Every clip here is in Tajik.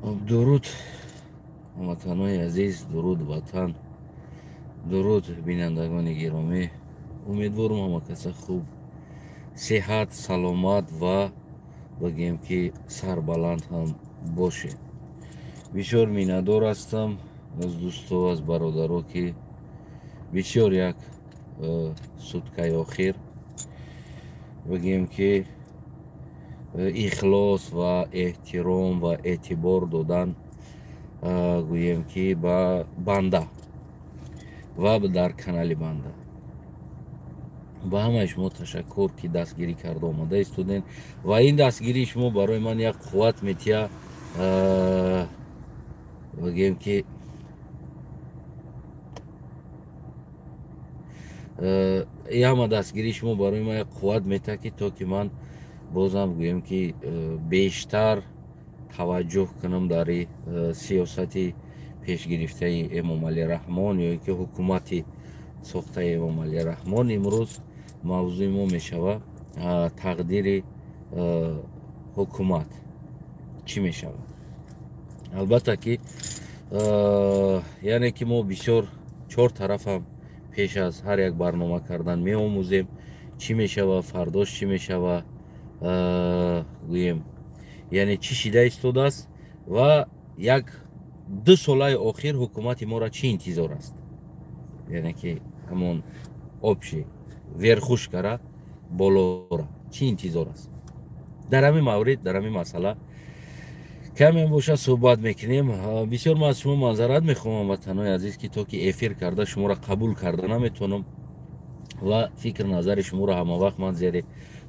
درود هموطنان عزیز، درود وطن، درود بینندگان گرامی. امیدوارم همه کس خوب، صحت، سلامت و بگیم که سربلند هم باشه. بسیار مینادار هستم از دوستو، از برادرو که بسیار یک سوتکای آخر بگیم که اخلاص و احترام و اعتبار دادن گویم که با بنده و در کانال بنده. با همه شما تشکر که دستگیری کرده آمده ایستودین و این دستگیری شما برای من یک قوت میتیه بگیم که این همه دستگیری شما برای من یک قوت میتیه که تا که من بازم گویم که بیشتر توجه کنم در سیاست پیش گرفته امام علی رحمان یا که حکومت ساخته امام علی رحمان. امروز موضوع ما میشوه تقدیر حکومت چی میشوه. البته که یعنی که ما بسیار چهار طرف هم پیش از هر یک برنامه کردن می آموزیم چی میشوه، فرداش چی میشوه، گویم یعنی چی شیده ایستاده است و یک دو ساله آخر حکومت ما را چی انتظار است. یعنی که همون آبشی ورخوش کرده بالا را چی انتظار است. در همین مورد، در همین مسئله کمی باشه صحبت میکنیم. بسیار من از شما معذرت میخوام وطنای عزیز که تا که افیر کرده شما را قبول کرده نمیتونم و فکر نظر شما را همه وقت من زیر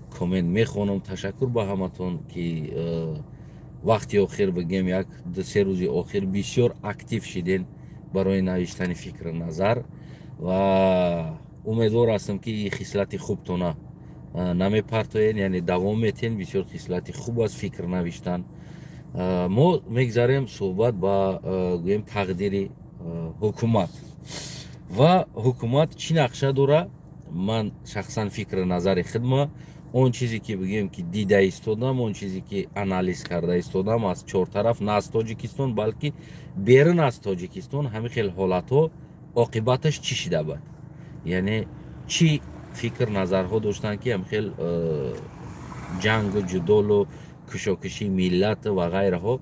کامنت میخونم. تشکر با همتون که وقتی آخر بگیم یک دو سه روزی آخر بسیار اکتیو شدین برای نوشتن فکر نظر و امیدوار هستم که این خصلت خوبتون نمیپرتوین، یعنی دوام میتین. بسیار خصلت خوب است فکر نوشتن. ما میگذاریم صحبت با گویم تقدیر حکومت و حکومت چی نقشه داره. من شخصا فکر نظر خودم اون چیزی که بگیم که دیده ایستادم، اون چیزی که انالیز کرده ایستادم از چهار طرف، نه از تاجیکستان بلکه بیرون از تاجیکستان، همین خیلی حالت ها عاقبتش چی شده بود، یعنی چی فکر نظرها داشتن که همین خیلی جنگ و جدال و کشاکشی ملت و غیره ها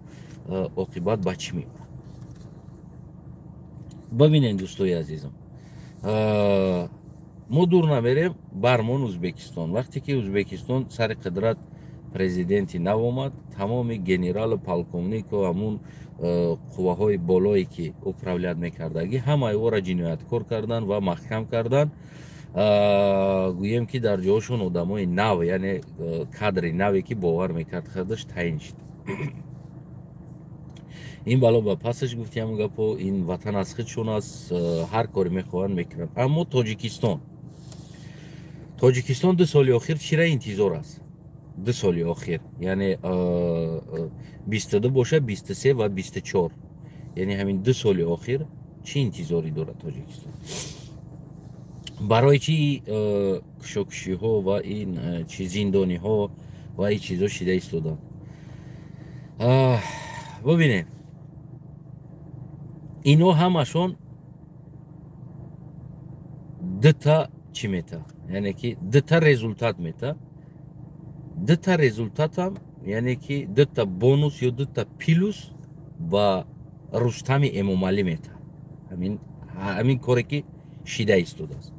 عاقبت به چی میبرد. ببینین دوستای عزیزم، ما دور نمیریم برمان ازبکستان. وقتی که ازبکستان سر قدرت پرزیدنتی نو آمد، تمام گنرال پالکونیک و همون قوه های بالایی که اپراولیت میکردگی همه او را جنایتکار کردن و محکم کردن. گویم که در جاشون آدمای نو، یعنی کادر نوی که باور میکرد خودش تعیین شد. این بالا با پسش گفتیم گپو این وطن از خودشون است، هر کاری میخوان میکنن. اما تاجیکستان دو سال آخر چی را انتظار است؟ دو سال آخر یعنی 22 باشه، 23 و 24، یعنی همین دو سال آخر چی انتظاری داره تاجیکستان؟ برای چی کشاکشی ها و این چی زندانی ها و این چیزا شده ایستادن؟ ببینید اینا همشون دوتا چی میته، یعنی که دوتا رزولتات میته. دوتا رزولتات هم یعنی که دوتا بونوس یا دوتا پیلوس با رستم امام علی میته. همین کاری که شیده ایستاده است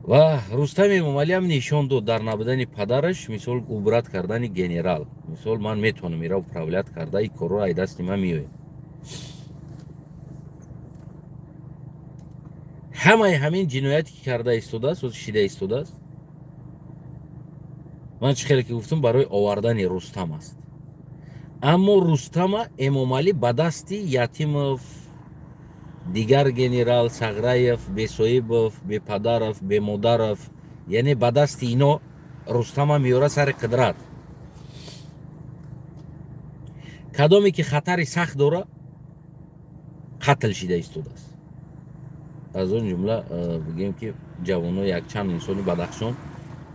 و رستم امام علی هم نشان داد در نبودن پدرش، مثال عبرت کردن گنرال، مثال من میتونم میرم اپراولیت کرده این کار را ای دست من میوه. همین جنایتی که کرده ایستاده است و شیده ایستاده است. من چه خیلی که گفتم برای آوردن رستم است. اما رستم امام علی به دستی یتیموف، دیگر گنرال سغرایف، بیسویبوف، بی پدرف، بی مادرف، یعنی به دست اینا رستم میاره سر قدرت. کدامی که خطر سخت داره قتل شده ایستاده است. از اون جمله بگیم که جوانو یک چند انسانی بدخشان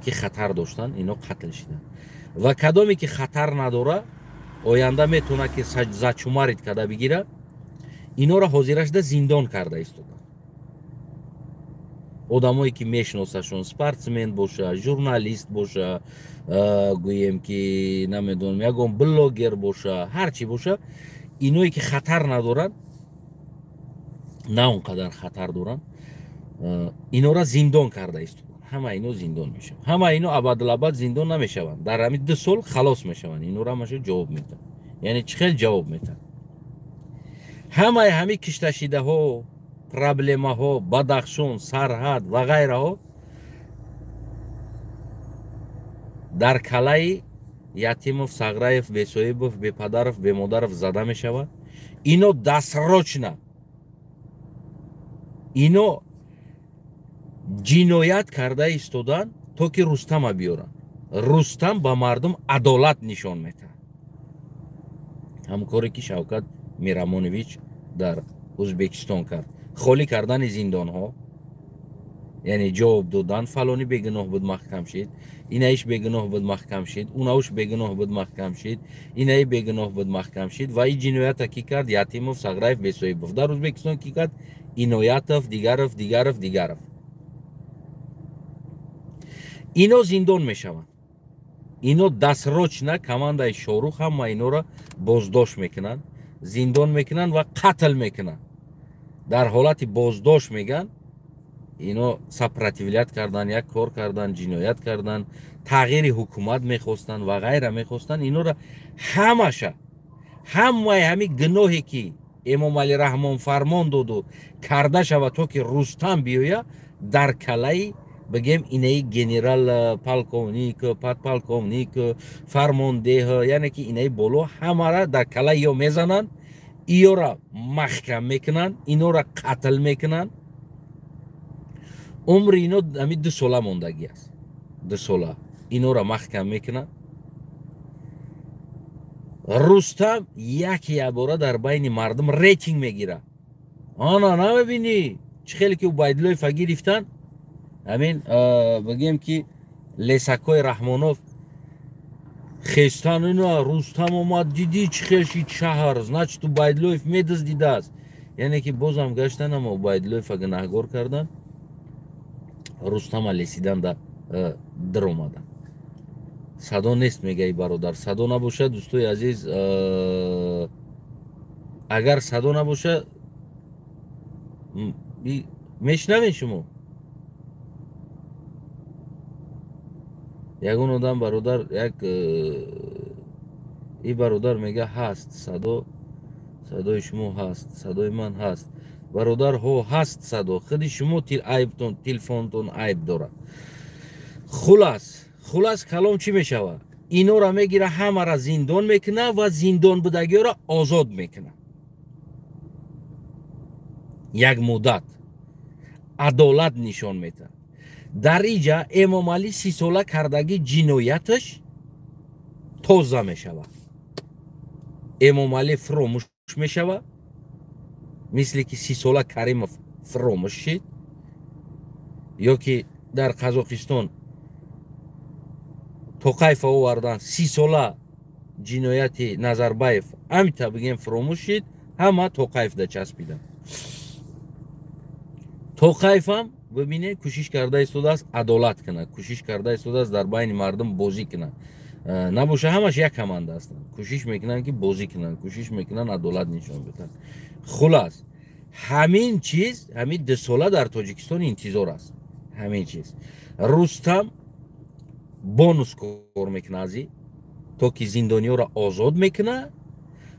که خطر داشتن اینا قتل شدن و کدامی که خطر نداره оянда метавонад ки зачумарид карда бигирад, инора ҳозирашда зиндон карда истода. одамое ки мешиносашон, спортсмен боша, журналист боша, гӯем ки намедонам ягон блогер боша, ҳарчи боша, иное ки хатар надоранд, на он қадар хатар доранд, инора зиндон карда истода. ҳама ино зиндон мешаванд. ҳама ино абадалабад зиндон намешаванд. дар ҳамин 2 сол халос мешаванд. инора ҳамаша ҷавоб метад. яъне чӣ хел ҷавоб метад. ҳамаи ҳамин кишташидаҳо, проблемаҳо, Бадахшон, Сарҳад ва ғайраҳо дар калаи Ятимов, Сағраев, Бесоибов, Бепадаров, Бемодаров зада мешавад. ино дастрочна, ино ҷиноят карда истоданд то ки Рустама биёранд. Рустам ба мардум адолат нишон метаҳад. ҳамон коре ки Шавкат Мирамонович дар Ӯзбекистон кард. холӣ кардани зиндонҳо, яъне ҷавоб додан, фалони бегуноҳ буд маҳкам шид, инаиш бегуноҳ буд маҳкам шид, унауш бегуноҳ буд маҳкам шид, инаи бегуноҳ буд маҳкам шид ва ин ҷиноята ки кард Ятимов, Сағраев, Бесоибов. Дар Ӯзбекистон ки кард Иноятов, Дигаров. ино зиндон мешаванд. ино дастрочна командаи Шорух ҳама иноро боздошт мекунанд, зиндон мекунанд ва қатл мекунанд. дар ҳолати боздошт меган, ино сопротивлят кардан, як кор кардан, ҷиноят кардан, тағйири ҳукумат мехостанд ва ғайра мехостанд. инора ҳамаша, ҳамаи ҳамин гуноҳе ки Эмомалӣ Раҳмон фармон доду карда шавад то ки Рустам биёя, дар калаи бигем инаи генерал, полковник, подполковник, фармондеҳ, яъне ки инаи боло ҳамара дар калаи ё мезананд, иёра маҳкам мекунанд, инора қатл мекунанд. умри ино ҳамин 2 сола мондагӣ аст. 2 сола инора маҳкам мекунанд. Рустам яке ябора дар байни мардум рейтинг мегирад. ана намебинӣ чӣ хеле ки Убайдуллоева гирифтанд. ҳамин бигем ки лесакои Раҳмонов хестан, ина Рустам омад, дидӣ чӣ хел шид шаҳр, значит Убайдуллоев медуздидааст. яъне ки бозам гаштан ама Убайдуллоева гунаҳгор кардан, Рустама лесидан дир омадан. садо нест мегаи бародар. садо набоша, дӯстои азиз, агар садо набоша, мешунавед шумо? ягон одам бародар, як ин бародар мега ҳаст садо, садои шумо ҳаст, садои ман ҳаст. бародар ҳо ҳаст садо, худи шумо телефонтон айб дорад. хулас калом чӣ мешавад? инора мегира, ҳамара зиндон мекуна ва зиндон будагиёро озод мекуна. як муддат адолат нишон метад. дар инҷа Эмомалӣ 30 сола кардаги ҷинояташ тоза мешавад. Эмомалӣ фуромӯш мешавад, мисли ки 30 сола Каримов фуромӯш шид, ё ки дар Қазоқистон Тоқаевро овардан 30 сола ҷинояти Назарбаев амита бигем фуромӯш шид, ҳама Тоқаевда часпидан. Тоқаев ҳам бибинед кӯшиш карда истодааст адолат кунад, кӯшиш карда истодааст дар байни мардум бозӣ кунад. набоша ҳамаш як команда ҳастанд, кӯшиш мекунанд ки бозӣ кунанд, кӯшиш мекунанд адолат нишон бидиҳанд. хулас ҳамин чиз, ҳамин 2 сола дар Тоҷикистон интизор аст. ҳамин чиз Рустам бонус кор мекунад аз ин, то ки зиндониёро озод мекунад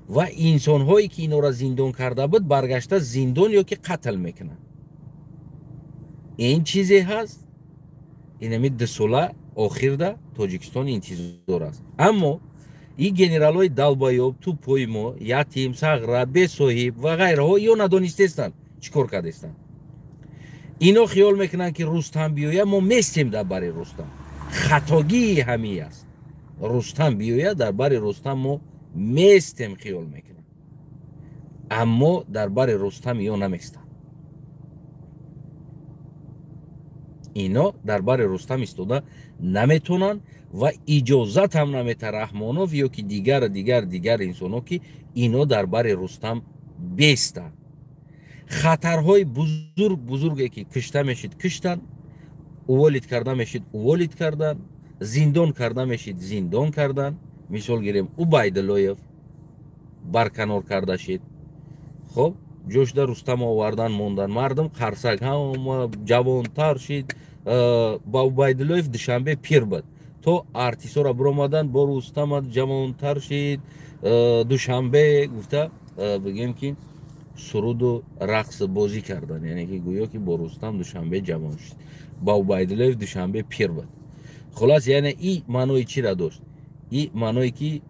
ва инсонҳое ки инора зиндон карда буд баргашта зиндон ё ки қатл мекунад. ин чизе ҳаст. ин ҳамин 2 сола охирда Тоҷикистон интизор аст. аммо ин генералҳои Далбаёб, Тӯпоймо, Ятим, Сағра, Бесоҳиб ва ғайраҳо ё надонистестанд чӣ кор кардестанд. ино хиёл мекунанд ки Рустам биёя, мо местем дар бари Рустам. хатогии ҳамӣ аст. Рустам биёя, дар бари Рустам мо местем хиёл мекунанд. аммо дар бари Рустам ё наместанд. ино дар бари Рустам истода наметонанд و اجازت هم نمیده رحمانوف یا که دیگر انسانو که اینو در بر رستم بیسته. خطرهای بزرگی که کشته میشید کشتن، اوالید کرده میشید اوالید کردن، زندان کرده میشید زندان کردن. مثال گیریم عبیدالله برکنار کرده شید. خب جوش در رستم آوردن موندن، مردم خرسک هم جوانتر شید. با عبیدالله دوشنبه پیر بود، تو ارتیسا را برآمدن با رستم جوانتر شید. دوشنبه گفته بگیم که سرود و رقص بازی کردن، یعنی که گویا که با رستم دوشنبه جوان شد، با عبیدالله دوشنبه پیر بود. خلاص یعنی این معنی چی را داشت؟ این معنی که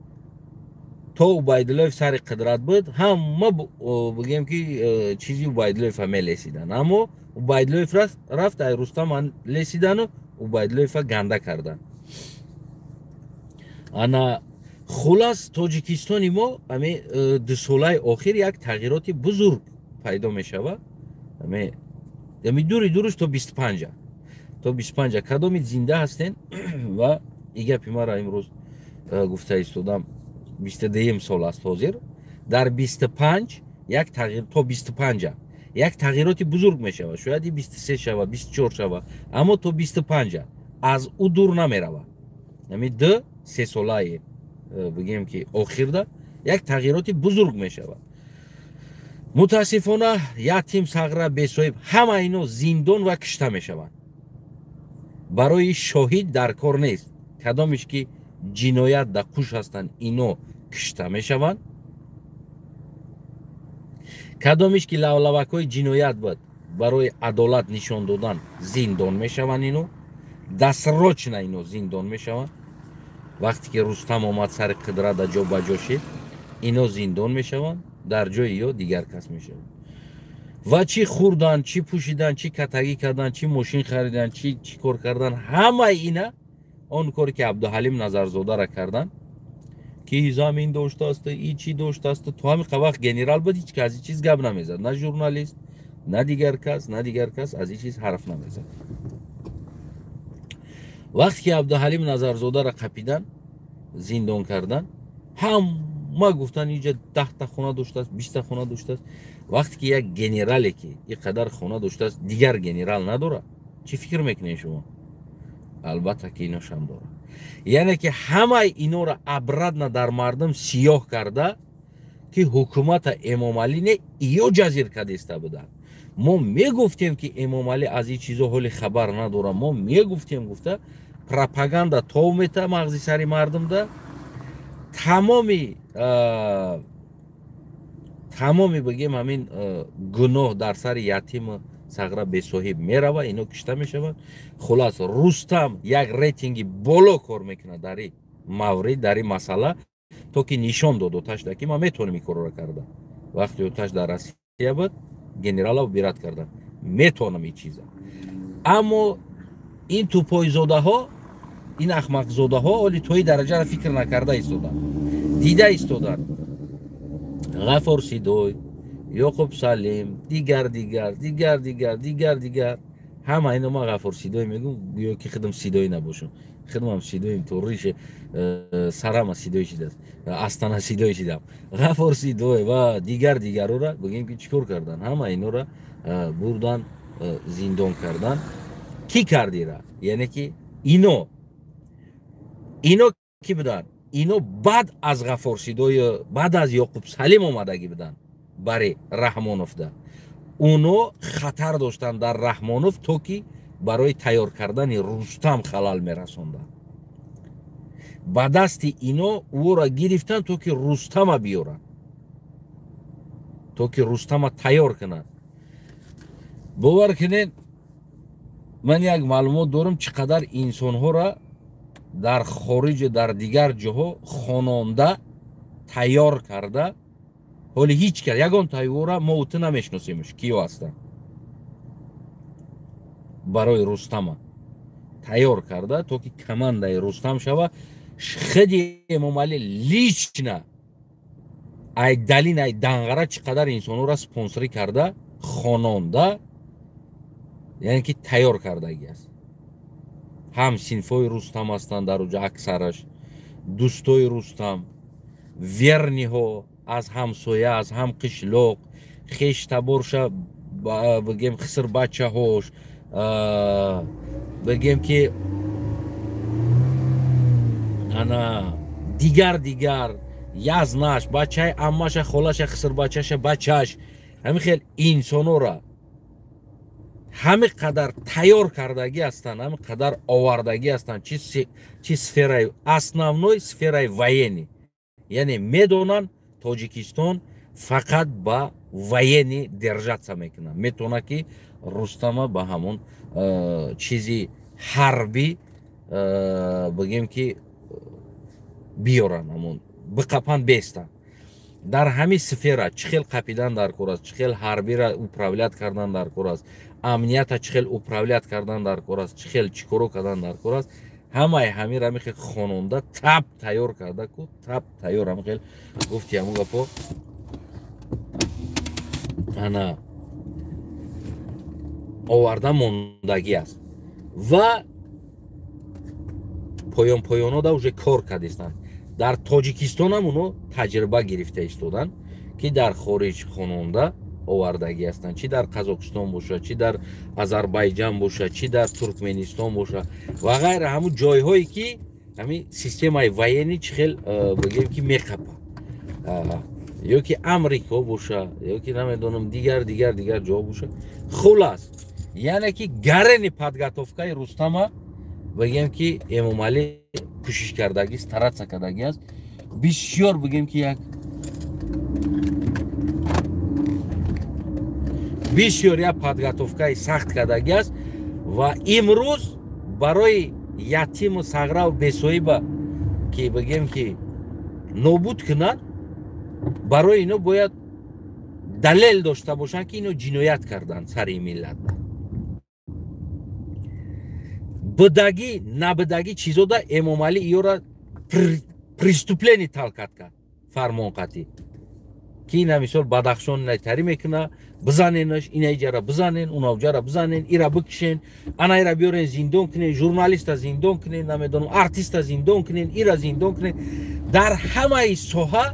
تو عبیدالله سر قدرت بود، همه بگیم که چیزی عبیدالله همه لسیدن، اما عبیدالله رفت ای رستم لسیدن و عبیدالله گنده کردن. انا خلاص تاجیکستانی ما امی دو ساله آخر یک تغییرات بزرگ پیدا می شود. امی دورش تا 25 کدامی زنده هستین و ایگه پیما را امروز گفته ایستادم 22 سال است حاضر. در 25 یک تغییر تا 25 یک تغییرات بزرگ می شود، شاید 23 شود 24 شود، اما تا 25 از او دور نمی رود. امی دو سه ساله بگیم که آخر ده یک تغییرات بزرگ می شود. متاسفانه یتیم صغره بی‌صاحب همه اینا زندان و کشته می شوند. برای شاهد در کار نیست، کدامش که جنایت در قوش هستند اینا کشته می شوند، کدامش که لولوک های جنایت بود برای عدالت نشان دادن زندان می شوند، اینو دستراچ نه اینو زندان می شوند. وقتی که رستم آمد سر قدرت در جا بجا شد، اینا زندان می شوند، در جای یا دیگر کس می شوند. و چی خوردن، چی پوشیدن، چی کتگی کردن، چی ماشین خریدن، چی کار کردن، همه اینا آن کاری که عبدالحلیم نظرزاده را کردن که زمین داشته است، ای چی داشته است. تو همین وقت گنرال بود، هیچ کسی چیز گپ نمیزد، نه ژورنالیست نه دیگر کس از این چیز حرف نمیزد. وقتی که عبدالحلیم نظرزاده را قپیدن زندان کردن، همه گفتن اینجا 10 تا خونه داشته است، 20 تا خونه داشته است. وقتی که یک گنرالی که این قدر خونه داشته است دیگر گنرال نداره، چی فکر میکنین شما؟ البته که ایناش هم داره. یعنی که همه اینا را ابرد در مردم سیاه کرده که حکومت امام علی نه ایو جزیر کدیسته بودن. ما میگفتیم که امام علی از این چیزا حال خبر نداره، ما میگفتیم گفته پروپاگاندا تو میته مغزی سری مردم ده، تمامی بگیم همین گناه در سر یتیم صغره بی‌صاحب میروه، اینو کشته میشوند. خلاص رستم یک ریتینگی بالا کار میکنه در این مورد، در این مسئله، تا که نشان داد اوتش که ما میتونیم این کار را کرده. وقتی اوتش در روسیه بود گنرال ها بیرات کردن میتونم این چیزا، اما این توپای زاده ها، این احمق زاده ها حالی توی درجه را فکر نکرده ایستادن، دیده ایستادن. غفور سیدوی، یعقوب سلیم، دیگر همه اینا ما غفور سیدوی میگم، گویا که خودم سیدوی نباشم، خودم هم سیدویم طوریش سرم سیدوی شده است، استان سیدوی شدم. غفور سیدوی و دیگر رو را بگیم که چیکار کردن، همه اینا را بردن زندان کردن. کی کردی را؟ یعنی که اینو کی بدن؟ اینو بعد از غفور سیدوی، بعد از یعقوب سلیم اومدگی بدن برای رحمانوف ده. اونو خطر داشتن در رحمانوف تو که برای تیار کردن رستم خلال میرسوندن. با دست اینو او را گرفتن تو که رستم بیارن، تو که رستم تیار کنن. باور کنین من یک معلومات دارم چقدر انسان ها را در خارج در دیگر جاها خواننده تیار کرده، حالی هیچ کرد یگان تیاره ما اوت نمیشناسیمش کیو هستن، برای رستم تیار کرده تا که کمانده رستم شوه. خیلی امام علی لیچ نه ای دلین ای دنگره چقدر انسانو را سپانسری کرده، خواننده، یعنی که تیار کرده است. ҳам синфҳои рустам ҳастанд дар уҷа аксараш дӯстои рустам верниҳо аз ҳамсоя аз ҳам қишлоқ хештаборша бигем хисрбачаҳош бигем ки ана дигар язнаш бачаи аммаша холаша хисрбачаша бачаш ҳамин хел инсонора ҳамин қадар тайёр кардагӣ ҳастанд ҳамин қадар овардагӣ ҳастанд чи сфераи основной сфераи военӣ яъне медонанд тоҷикистон фақат ба военӣ держаться мекунад метавона ки рустама ба ҳамон чизи ҳарбӣ бигем ки биёранд ҳамон биқапанд бестанд дар ҳамин сфера чӣ хел қапидан дар кор аст чӣ хел ҳарбира управлят кардан дар кор аст амнията чӣ хел управлят кардан дар кор аст чӣ хел чӣ коро кардан дар кор аст ҳамаи ҳамира ҳамин хел хононда таб тайёр карда ку таб тайёр ҳамин хел гуфти ҳамон гапо ана оварда мондагӣ аст ва поёнода уже кор кардистанд дар тоҷикистон ҳам оно таҷриба гирифта истоданд ки дар хориҷ хононда овардагӣ ҳастанд чӣ дар қазокистон бошад чӣ дар азарбайҷан бошад чӣ дар туркменистон бошад ва ғайра ҳамун ҷойҳое ки ҳамин системаи военӣ чӣ хел бигем ки меқапад ё ки амрико бошад ё ки намедонам дигар ҷо бошад хулас яъне ки гарени подготовкаи рустама бигем ки эмомалӣ кӯшиш кардагӣ старатса кардагӣ аст бисёр бигем ки як бисёр як подготовкаи сахт кардагӣ аст ва имрӯз барои ятиму сағраву бесоҳиба ки бигем ки нобуд кунад барои ино бояд далел дошта бошанд ки ино ҷиноят карданд сари миллат бидагӣ набидагӣ чизода эмомалӣ иёра преступление талқат кард фармон қатӣ ки ина мисол бадахшон инайтарӣ мекуна бизаненаш инаиҷара бизанен унауҷара бизанен ира бикишен ана ира биёрен зиндон кунен журналиста зиндон кунен намедонам артиста зиндон кунен ира зиндон кунен дар ҳамаи соҳа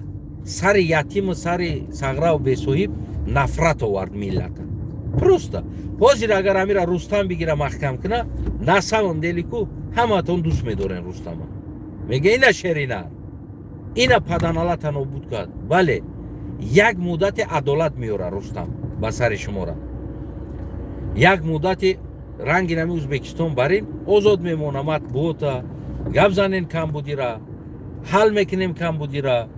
сари ятиму сари сағраву бесоҳиб нафрат овард миллата просто ҳозир агар амира рустам бигира маҳкам куна на самом деле ку ҳамаатон дӯст медорен рустама мега ина шеринар ина паданалата нобуд кард бале як муддати адолат меёра рустам ба сари шумора як муддати ранги нами ӯзбекистон барин озод мемонам матбуота гап занен камбудира ҳал мекунем камбудира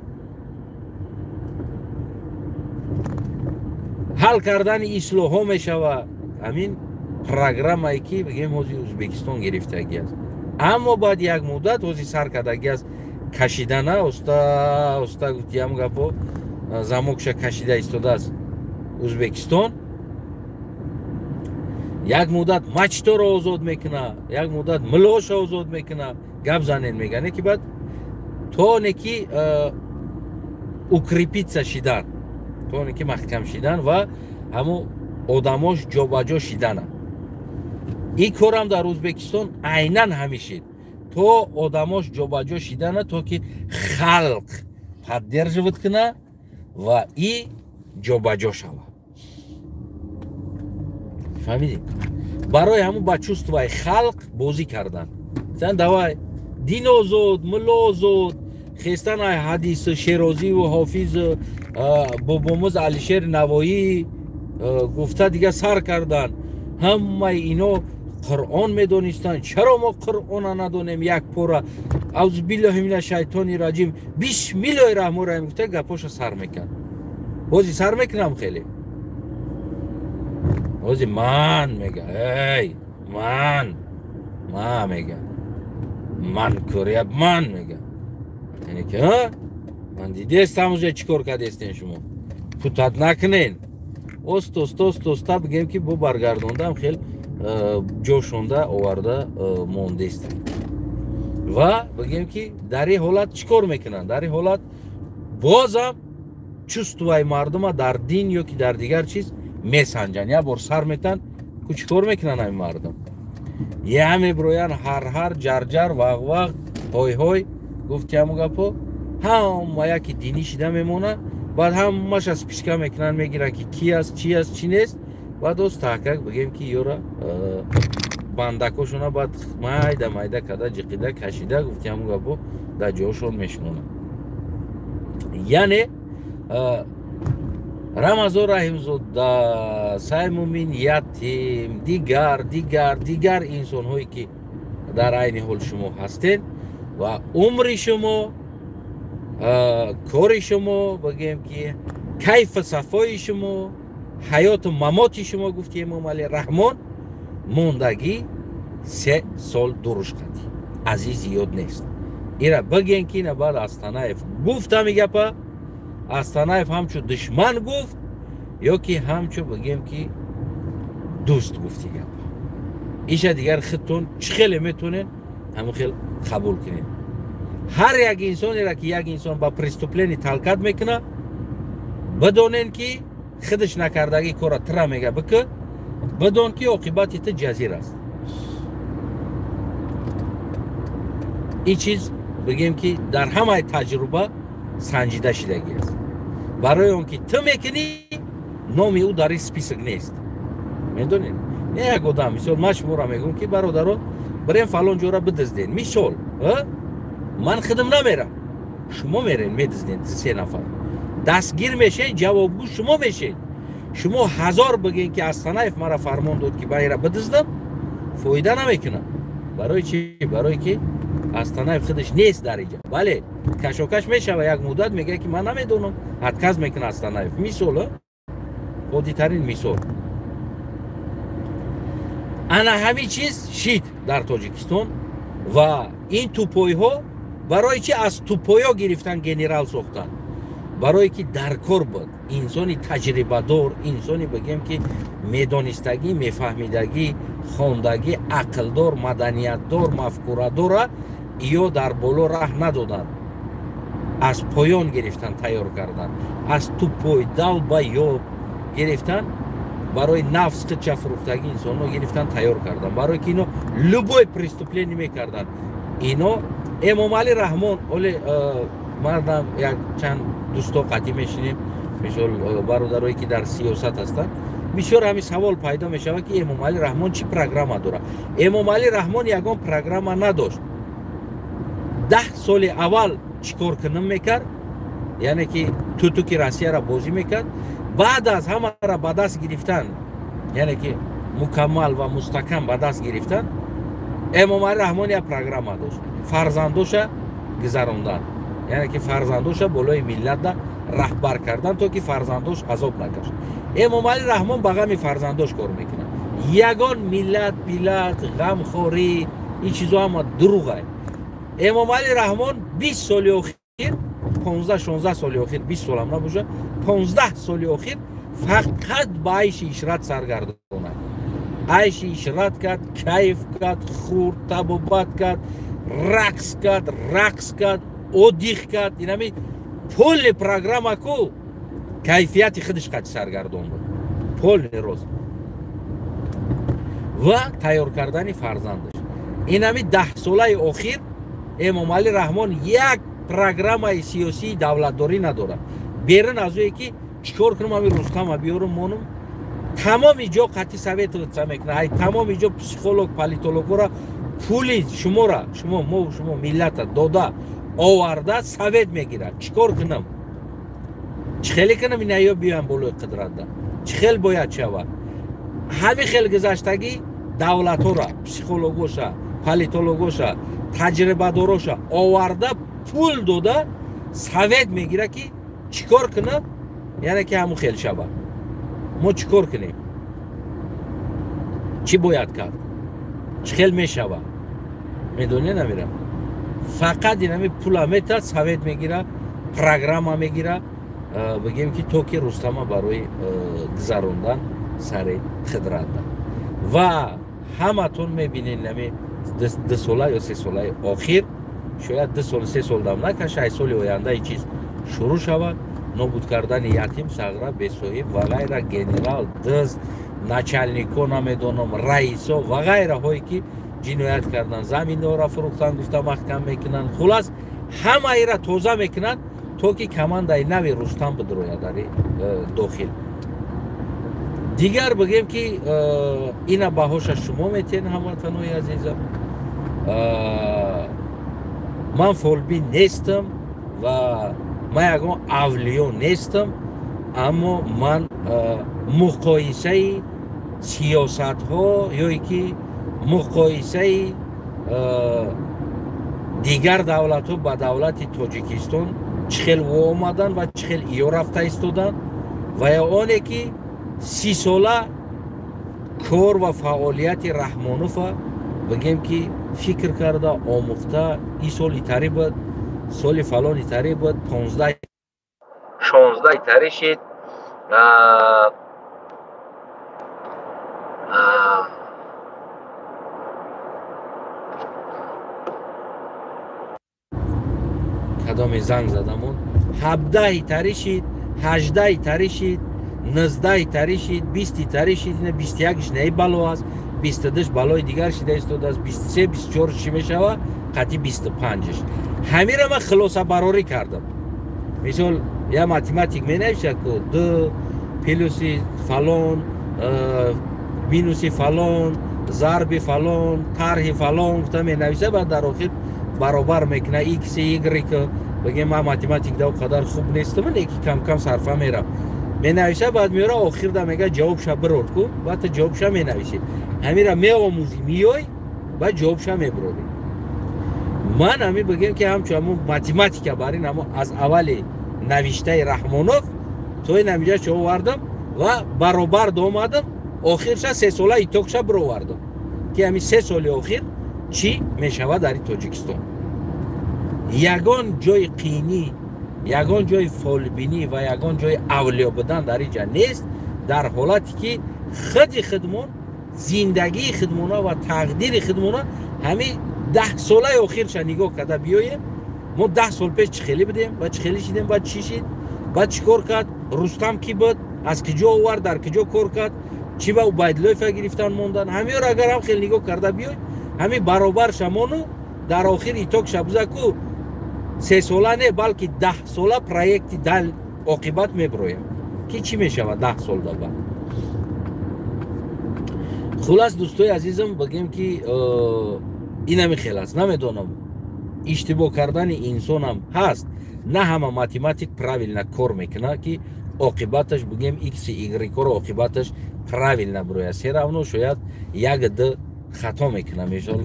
ҳал кардани ислоҳо мешавад ҳамин программае ки бигем ҳозир ӯзбекистон гирифтагӣ аст аммо баъд як муддат ҳозир сар кардагӣ аст кашидана оста гуфти ҳамн гапо замокша кашида истодааст ӯзбекистон як муддат мачторо озод мекуна як муддат миллоша озод мекуна гап занен мегане ки баъд то не ки укрепиться шидан то не ки маҳкам шидан ва ҳамун одамош ҷобаҷо шидана ин корам дар ӯзбекистон айнан ҳамишид то одамош ҷобаҷо шидана то ки халқ поддерживать куна ва и ҷобаҷо шава фаҳмидед барои ҳамун ба чувствои халқ бозӣ кардан давай дин озод мулло озод хестан ай ҳадис шерозиву ҳофиз бобомуз алишер навоӣ гуфта дига сар кардан ҳамаи ино қуръон медонистанд чаро мо қуръона надонем як пора аузубиллоҳи мина шайтони раҷим бисмиллоҳи раҳмони раҳим гуфта гапоша сар мекард ҳозир сар мекунам хеле ҳозир ман мега эй ман мега ман кӯряп ман мега яъне ки ман дидестам ӯҷа чӣ кор кардестен шумо путат накунен оста бигем ки бо баргардондам хел ҷошонда оварда мондестанд ва бигем ки дар ин ҳолат чӣ кор мекунанд дар ин ҳолат бозам чувствои мардума дар дин ё ки дар дигар чиз месанҷанд як бор сар метан ку чӣ кор мекунанд ҳамин мардум Я меброян ҳар ҷарҷар вағ ҳой гуфти ҳаму гапо ҳама яки динӣ шида мемона баъд ҳамаша списка мекунанд мегиранд ки ки аст чӣ нест баъд оз таҳкак бигем ки ёра бандакошона баъд майда када ҷиқида кашида гуфти ҳаму гапо дар ҷоашон мешунонанд. яъне Рамазон Раҳимзода, Саймумин Ятим, дигар инсонҳое ки дар айни ҳол шумо ҳастед ва умри шумо, кори шумо, бигем ки кайфу сафои шумо, ҳаёту мамоти шумо гуфти Имом Али Раҳмон мондагӣ 3 сол дурушқатӣ. Азиз зиёд нест. ира бигем ки ина баъд Астанаев гуфт ҳами гапа, Астанаев ҳамчу душман гуфт ё ки ҳамчу бигем ки дӯст гуфти гапа. иша дигар худтон чӣ хеле метонед ҳамон хел қабул кунед. ҳар як инсонеро ки як инсон ба преступлени талкат мекуна бидонен ки худаш накардагӣ кора тира мега бикӣ, бидон ки оқибати ту ҷазир аст. ин чиз бигем ки дар ҳамаи таҷруба санҷида шидагӣ аст. барои он ки ту мекунӣ номи ӯ дар ин список нест. медонед не як одам мисол ман шуморо мегӯям ки бародарон барем фалон ҷора бидизден мисол ман худам намерам, шумо мерен медизден 3 нафар дастгир мешед, ҷавобгӯ шумо мешед. шумо 1000 бигем ки Астанаев мара фармон дод ки байра бидиздам фоида намекунам. барои чӣ? барое ки Астанаев худаш нест дар инҷа. бале кашокаш мешава, як муддат мегӯяд ки ман намедонам, отказ мекуна Астанаев. мисол оддитарин мисол. ана ҳамин чиз шид дар Тоҷикистон ва ин тупойҳо барои чи аз тупойҳо гирифтан генерал сохтан? барое ки дар кор буд инсони таҷрибадор, инсони бигем ки медонистагӣ, мефаҳмидагӣ, хондагӣ, ақлдор, маданиятдор, мафкурадора ё дар боло раҳ надоданд. аз поён гирифтан тайёр кардан, аз тупой далба ёб гирифтан барои нафс худша фурӯхтагӣ инсонҳо гирифтан тайёр кардан, барое ки ино любой преступление мекардан. ино Имом Али Раҳмон оле мардам як чанд дӯсто қатъӣ мешинем, мисол бародарое ки дар сиёсат ҳастанд, бисёр ҳамин савол пайдо мешавад ки Имом Али Раҳмон чӣ программа дорад. Имом Али Раҳмон ягон программа надошт. 10 соли аввал чӣ кор кунам мекард, яъне ки тутуки Россияро бозӣ мекард. баъд аз ҳамаро ба даст гирифтан, яъне ки мукаммал ва мустаҳкам ба даст гирифтан, Имом Али Раҳмон як программа дошт. фарзандоша гузарондан, яъне ки фарзандоша болои миллатда раҳбар кардан, то ки фарзандош азоб накашад. Имом Али Раҳмон ба ғами фарзандош кор мекунад. ягон миллат, пилат, ғамхорӣ, ин чизо ҳама дурӯғ аст. Имом Али Раҳмон 20 соли охир, 15-16 соли охир, 20 солам набошад, 15 соли охир фақат ба айши ишрат саргардонад. айши ишрат кард, кайф кард, хурд, табобат кард, рақс кард, оддих кард. инами поле программа ку кайфияти худаш қад саргардон буд. поле роз ва тайёр кардани фарзандаш. инами 10 солаи охир Имом Али Раҳмон як программаи сиёсии давлатдорӣ надорад. берун аз ӯе ки чӣ кор кунам, ҳамин Рустама биёрам монам, тамоми ҷо қатъи совет мекунад. ай тамоми ҷо психолог, политологора пули шумора, шумо миллата дода оварда совет мегирад. чӣ кор кунам? чӣ хеле кунам ин аё биёям болои қудратда? чӣ хел бояд шавад? ҳамин хел гузаштагӣ давлатҳора, психологоша, политологоша, таҷрибадороша оварда пул дода совет мегирад ки чӣ кор кунам, яъне ки ҳамон хел шавад. мо чӣ кор кунем? чӣ бояд кард? чӣ хел мешавад? медонед намирам. фақат инами пула метад, совет мегира, программа мегира, бигем ки то ки Рустама барои гузарондан сари қудратда. ва ҳаматон мебинед нами 2 сола ё 3 солаи охир, шояд 2 сол 3 сол дам накашад, соли оянда ин чиз шурӯъ шавад. нобуд кардани ятим, сағра, бесоҳиб ва ғайра, генерал, дӯст, начальнико намедонам раисо ва гайраҳое ки ҷиноят кардан, заминдора фурӯхтан гуфта маҳкам мекунанд. Хулас ҳамаира тоза мекунанд то ки командаи нави Рустам бидрояд дар дохил. Дигар бигем ки ина баҳоша шумо метен ҳамватанои азизам. Ман фолбин нестам ва ман ягон авлиё нестам, аммо ман муқоисаи сиёсатҳо ёе ки муқоисаи дигар давлатҳо ба давлати Тоҷикистон чӣ хел воомадан ва чӣ хел иё рафта истодан ва ё оне ки 30 сола кор ва фаъолияти Раҳмонова бигем ки фикр карда омӯхта ин соли тари буд, соли фалони тари буд, 15-16 тари шид. кадоме занг задамон 17 тари шид, 18 тари шид, 19 тари шид, 20 тари шид. ина 21 не бало аст, 22 балои дигар шида истодааст, 23 24 чӣ мешава, қатъи 25-ш. ҳамира ман хулосабарорӣ кардам. мисол я математик менавишад ку 2 плюси фалон минуси фалон зарби фалон тарҳи фалон гуфта менависа, баъд дар охир баробар мекуна x y. бигем ман математик да қадар хуб нестам, леки кам сарфа мерам. менависа, баъд меора охирда мега ҷавобша бирор ку, баъд ҷавобша менависӣ. ҳамира меомӯзӣ миёй, баъд ҷавобша мебирорӣ. ман ҳами бигем ки ҳамчун ҳамун математика барин ҳамун аз аввали навиштаи Раҳмонов то ин ҳамиҷа чӣ овардам ва баробар домадам. охирша 3 сола итоқша бировардам ки ҳамин 3 соли охир чӣ мешавад дар Тоҷикистон. ягон ҷои қиинӣ, ягон ҷои фолбинӣ ва ягон ҷои авлиё будан дар инҷа нест, дар ҳолате ки худи худмон, зиндагии худмона ва тақдири худмона ҳамин 10 солаи охирша нигоҳ карда биёем. мо 10 сол пеш чӣ хеле будем ва чӣ хеле шидем, баъд чӣ шид, баъд чӣ кор кард, Рустам кӣ буд, аз куҷо овард, дар куҷо кор кард, чӣ ба Убайдуллоева гирифтан мондан. ҳамиёро агар ҳам хеле нигоҳ карда биёй, ҳамин баробар шамону дар охир итоқша буза ку 3 сола не, балки 10 сола проекти дал оқибат мебироям ки чӣ мешавад 10 сол да баъд. хулас дӯстои азизам, бигем ки инами хел аст. намедонам, иштибоҳ кардани инсонам ҳаст. на ҳама математик правилна кор мекуна ки оқибаташ бигем x y-ро оқибаташ правилна бирояд. се равно шояд як д хато мекуна. мисол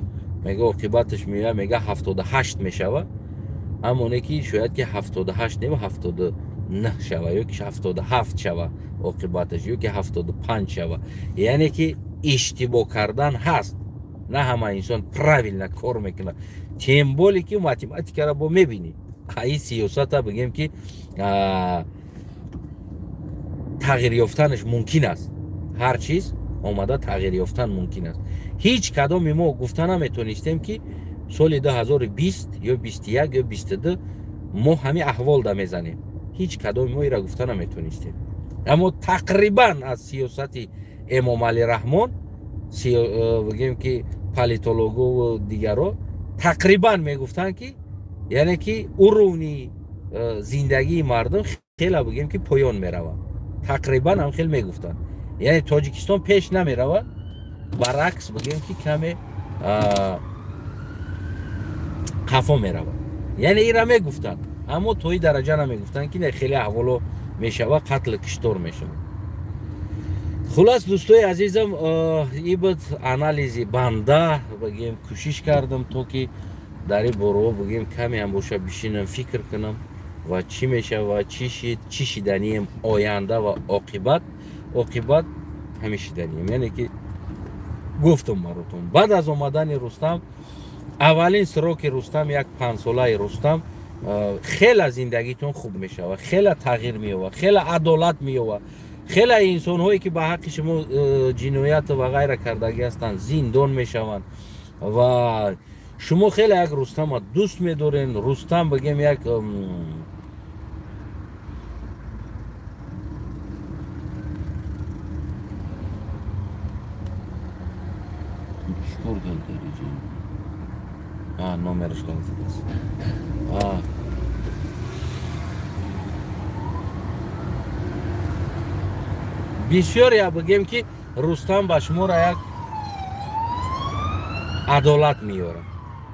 мега оқибаташ меояд мега 78 мешава, аммо не ки шояд ки 78 не 79 шава, ё ки 77 шава оқибаташ, ё ки 75 шава. яъне ки иштибоҳ кардан ҳаст. на ҳама инсон правилна кор мекуна. тем боле ки математикаро бо мебинӣ. ин сиёсата бигем ки тағйир ёфтанаш мумкин аст. ҳар чиз омада тағйир ёфтан мумкин аст. ҳеҷ кадоми мо гуфта наметонистем ки соли 2020 ё 21 ё 22 мо ҳамин аҳвол да мезанем. ҳеҷ кадоми мо ира гуфта наметонистем. аммо тақрибан аз сиёсати Эмомалӣ Раҳмон, бигем ки политологову дигаро тақрибан мегуфтанд ки яъне ки уровни зиндагии мардум хеле бигем ки поён меравад. тақрибан ҳам хел мегуфтанд. яъне Тоҷикистон пеш намеравад, баръакс бигем ки каме қафо меравад. яъне ира мегуфтанд, аммо то ин дараҷа намегуфтанд ки не хеле аҳволо мешавад, қатл киштор мешавад. хулас дӯстои азизам, ин буд анализи банда. бигем кӯшиш кардам то ки дар ин бораҳо бигем каме ҳам боша бишинам, фикр кунам ва чӣ мешавад, чӣ шид, чӣ шиданием оянда ва оқибат ҳамин шиданием. яъне ки гуфтам баротон, баъд аз омадани Рустам, аввалин сроки Рустам, як 5 солаи Рустам, хела зиндагитон хуб мешавад, хела тағйир меёвад, хела адолат меёвад. хеле инсонҳое ки ба ҳаққи шумо ҷиноят ва ғайра кардагӣ ҳастанд зиндон мешаванд ва шумо хеле як Рустама дӯст медорен. Рустам бигем як Burada derece. Номерش галатаст. Бисёр я бигем ки Рустам ба шуморо як адолат меёрад.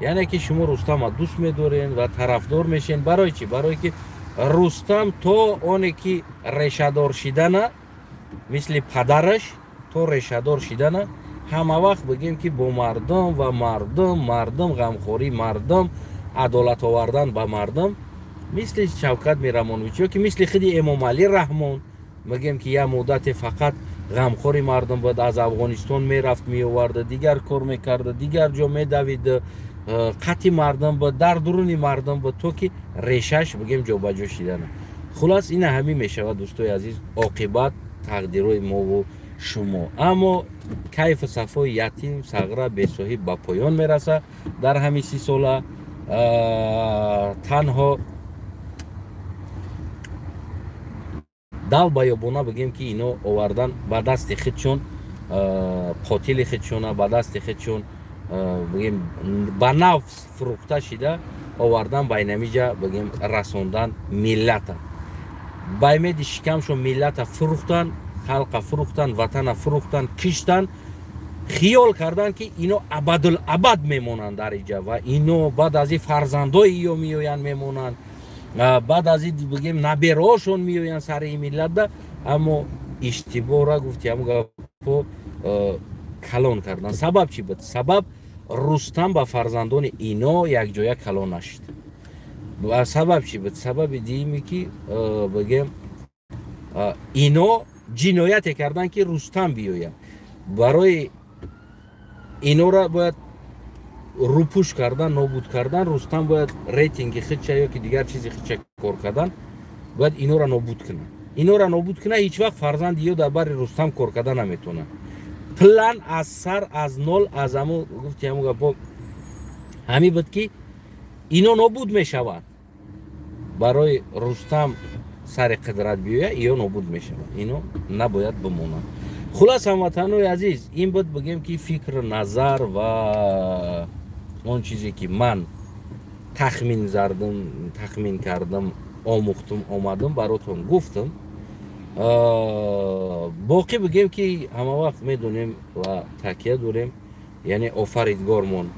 Яъне ки шумо Рустамро дӯст медорен ва тарафдор мешен. Барои чӣ? Барое ки Рустам то оне ки решадор шидана, мисли падараш, то решадор шидана, ҳама вақт бигем ки бо мардум ва мардум ғамхорӣ, мардум адолат овардан ба мардум, мисли Шавкат Мирамонович ё ки мисли худи Эмомалӣ Раҳмон, мегем ки як муддате фақат ғамхори мардум буд, аз Афғонистон мерафт меоварда, дигар кор мекарда, дигар ҷо медавид, қатъи мардум буд, дар дуруни мардум буд, то ки решаш бигем ҷобаҷо шидана. Хулас ина ҳамин мешавад дӯстои азиз, оқибат тақдирои мову шумо. Аммо кайфу сафои ятим сағра бесоҳиб ба поён мераса дар ҳамин 30 сола. Танҳо дал байёбона бигем ки ино овардан ба дасти худшон, қотили худшона ба дасти худшон бигем ба нафс фурӯхта шида овардан ба инамиҷа бигем расондан миллата. Ба имеди шикамшон миллата фурӯхтан, халқа фурӯхтан, ватана фурӯхтан, киштан, хиёл кардан ки ино абадулабад мемонанд дар иҷа ва ино баъд аз ин фарзандои ё меоянд мемонанд, баъд аз ин бигем набераҳошон меоянд сари ин миллатда. Аммо иштибоҳра гуфти ҳамун гапо калон кардан. Сабаб чӣ буд? Сабаб Рустам ба фарзандони ино якҷоя калон нашид. Сабаб чӣ буд? Сабаби диюме ки бигем ино ҷинояте кардан ки Рустам биёяд. Барои инора бояд рӯпӯш кардан, нобуд кардан, Рустам бояд рейтинги худша ё ки дигар чизи худша кор кардан, бояд инора нобуд кунад. Инора нобуд кунад, ҳеҷ вақт фарзанди ё дар бари Рустам кор кардан наметавонад. План аз сар, аз нол, аз ҳамун гуфти ҳамун гапо ҳамин буд ки ино нобуд мешаванд. Барои Рустам сари қудрат биёяд, ё нобуд мешаванд. Ино набояд бимонанд. Хулас ҳамватанои азиз, ин буд бигем ки фикр, назар ва он чизе ки ман тахмин кардам, омӯхтум, омадам баротон гуфтам. Боқӣ бигем ки ҳама вақт медонем ва такя дорем, яъне офаридгормон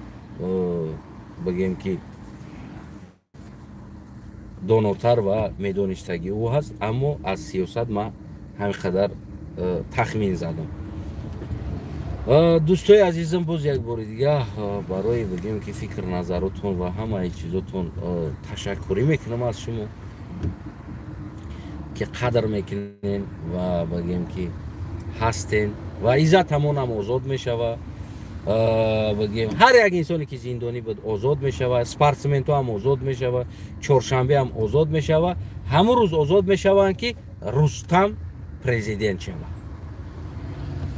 бигем ки донотар ва медоништагӣ ӯ ҳаст, аммо аз сиёсат ман ҳамин қадар тахмин задам. Дӯстои азизам, боз як бори дигар барои бигем ки фикр, назаротон ва ҳамаи чизотон ташаккурӣ мекунам аз шумо ки қадр мекунен ва бигем ки ҳастен ва иззатамонам озод мешава. Бигем ҳар як инсоне ки зиндонӣ буд озод мешава, спортсменто ҳам озод мешава, чоршанбе ҳам озод мешава, ҳамун рӯз озод мешаванд ки Рустам президент шава.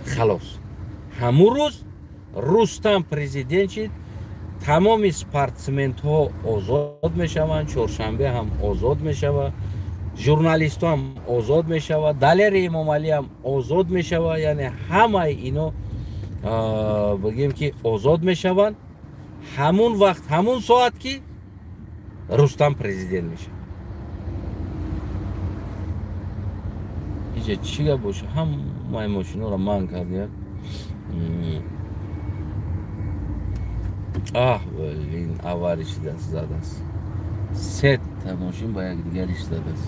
Халос. Ҳамун рӯз Рустам президент шид, тамоми спортсменто озод мешаванд, чоршанбе ҳам озод мешава, журналисту ҳам озод мешава, Далери Эмомалӣ ҳам озод мешава, яъне ҳамаи ино бигем ки озод мешаванд ҳамун вақт, ҳамун соат ки Рустам президент мешавад. Иҷа чӣ гап боша? Ҳамаи мошиноро манъ кардия. Блин, авариш даст задааст. Сетта мошин ба якдигариш задааст.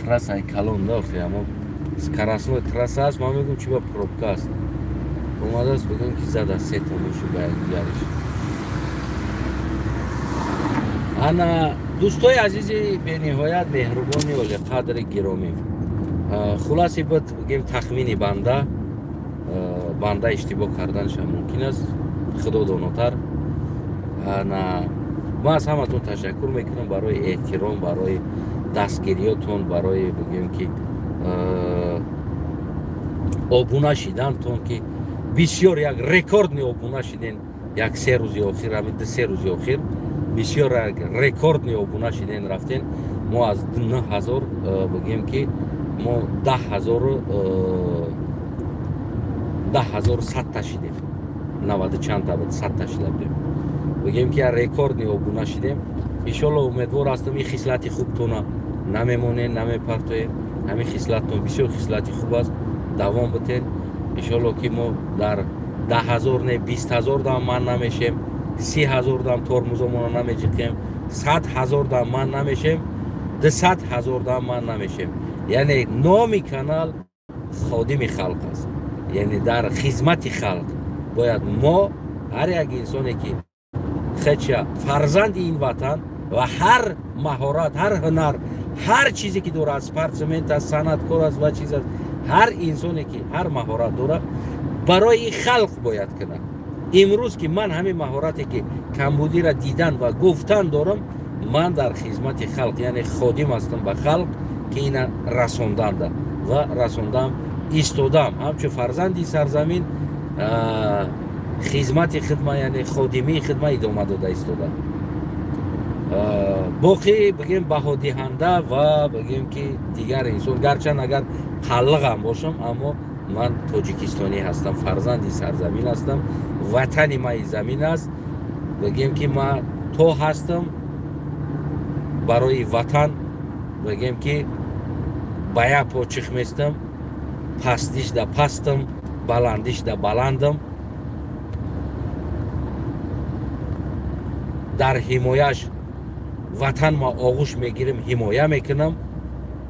Трассаи калон дохти, аммо скоростной трасса аст, ман мегӯям чӣ ба пробка аст. Омадааст бигем ки задааст сетта мошин ба якдигариш. Ана дӯстои азизи бениҳоят меҳрубони олиқадри гиромӣ, хуласи буд бигем тахмини банда иштибоҳ карданашам мумкин аст, худо донотар. Ман аз ҳаматон ташаккур мекунам барои эҳтиром, барои дастгириётон, барои бигем ки обуна шидантон ки бисёр як рекордни обуна шиден, як 3 рӯзи охир, ҳамин 2-3 рӯзи охир бисёр як рекордни обуна шиден рафтен. Мо аз 9000 бигем ки мо 10100 та шидем. 90 чанд та буд 100 та шуда будем. Бигем ки рекордни обуна шидем. Иншаллоҳ умедвор ҳастам ин хислати хубтона намемонен, намепартоем. Ҳамин хислаттон бисёр хислати хуб аст. Давом битен. Иншаллоҳ ки мо дар 10,000 не 20,000 дам ман намешем. 30,000 дам тормузомона намеҷиқем. 100,000 дам ман намешем. 200,000 дам ман намешем. Яъне номи канал ходими халқ аст. Яъне дар хизмати халқ бояд мо ҳар як инсоне ки хеча фарзанди ин ватан ва ҳар маҳорат, ҳар ҳунар, ҳар чизе ки дорад, спортсмен аст, санъаткор аст ва чиз аст, ҳар инсоне ки ҳар маҳорат дорад барои халқ бояд кунад. имрӯз ки ман ҳамин маҳорате ки камбудиро дидан ва гуфтан дорам, ман дар хизмати халқ, яъне ходим ҳастам ба халқ ки ина расонданда ва расондам истодам ҳамчун фарзанди сарзамин хизмати хидма, яъне ходимии хидма идома дода истодам. боқӣ бигем баҳодиҳанда ва бигем ки дигар инсон, гарчанд агар қаллиғам бошам, аммо ман тоҷикистонӣ ҳастам, фарзанди сарзамин ҳастам, ватани маи замин аст. бигем ки ман то ҳастам барои ватан, бигем ки ба як по чих местам, пастиш да пастам, баландиш да баландам. дар ҳимояш ватан ма оғӯш мегирам, ҳимоя мекунам.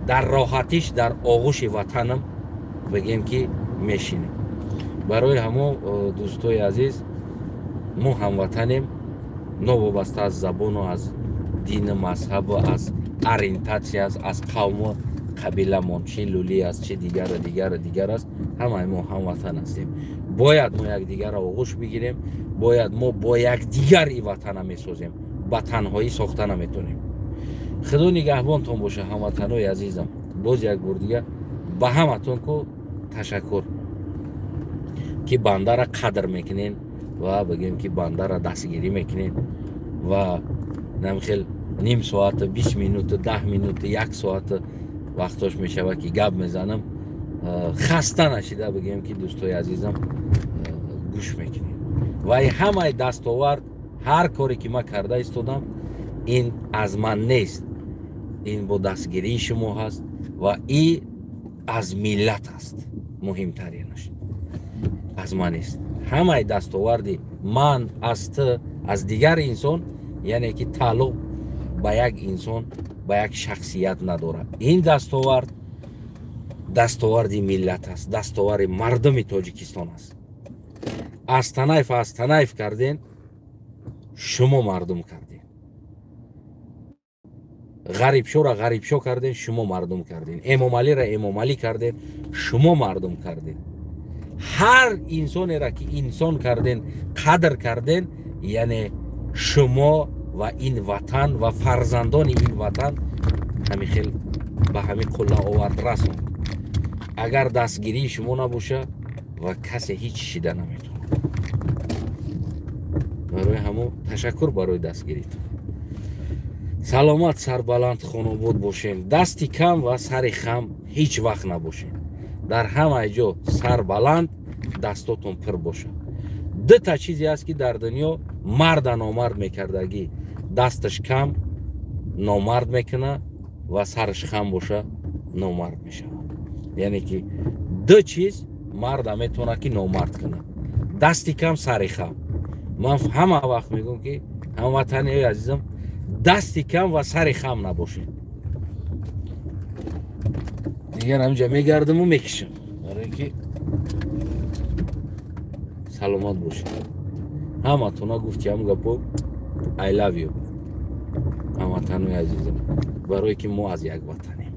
дар роҳатиш дар оғӯши ватанам бигем ки мешинам. барои ҳамо дӯстои азиз, мо ҳамватанем, новобаста аз забону аз дину, мазҳабу, аз ориентатсия, аз қавму, қабиламон, чи лулӣ аст, чи дигар аст, ҳамаи мо ҳамватан ҳастем. бояд мо якдигарро оғӯш бигирем, бояд мо бо якдигар и ватана месозем, ба танҳоӣ сохта наметонем. худо нигаҳбонтон боша ҳамватанои азизам. боз як бор дига ба ҳаматон ку ташаккур ки бандаро қадр мекунен ва бигем ки бандаро дастгирӣ мекунен ва намхел ним соата, 20 минута, 10 минута, 1 соата вақтош мешава ки гап мезанам, хаста нашида бигем ки дӯстои азизам гӯш мекунем. ва ҳамаи дастовард, ҳар коре ки ман карда истодам, ин аз ман нест, ин бо дастгирии шумо ҳаст ва ин аз миллат аст. муҳимтаринаш аз ман нест. ҳамаи дастоварди ман, аз ту, аз дигар инсон, яъне ки тааллуқ ба як инсон, ба як шахсият надорад. ин дастовард дастоварди миллат аст, дастовари мардуми Тоҷикистон аст. аз Танаев карден, шумо мардум карден. ғарибшоро ғарибшо карден, шумо мардум карден. эмомалиро эмомалӣ карден, шумо мардум карден. ҳар инсонеро ки инсон карден, қадр карден, яъне шумо ва ин ватан ва фарзандони ин ватан ҳамин хел ба ҳамин қулла овард расонд. агар дастгирии шумо набоша ва касе ҳеҷ шида наметавонад. барои ҳамо ташаккур барои дастгиритон. саломат, сарбаланд, хонобод бошем. дасти кам ва сари хам ҳеҷ вақт набошем. дар ҳамаи ҷо сарбаланд, дастотон пир боша. дута чизе аст ки дар дунё марда номард мекардагӣ, дасташ кам номард мекуна ва сараш хам боша номард мешавад. яъне ки ду чиз марда метавонад ки номард куна, дасти кам, сари хам. ман ҳама вақт мегӯям ки ҳамватаниҳои азизам, дасти кам ва сари хам набошед. дигар ҳамҷа мегардиму мекишам, барои ки саломат бошед. ҳаматона гуфти ҳам гапо I love you ҳамватанои азизам, барое ки мо аз як ватанем.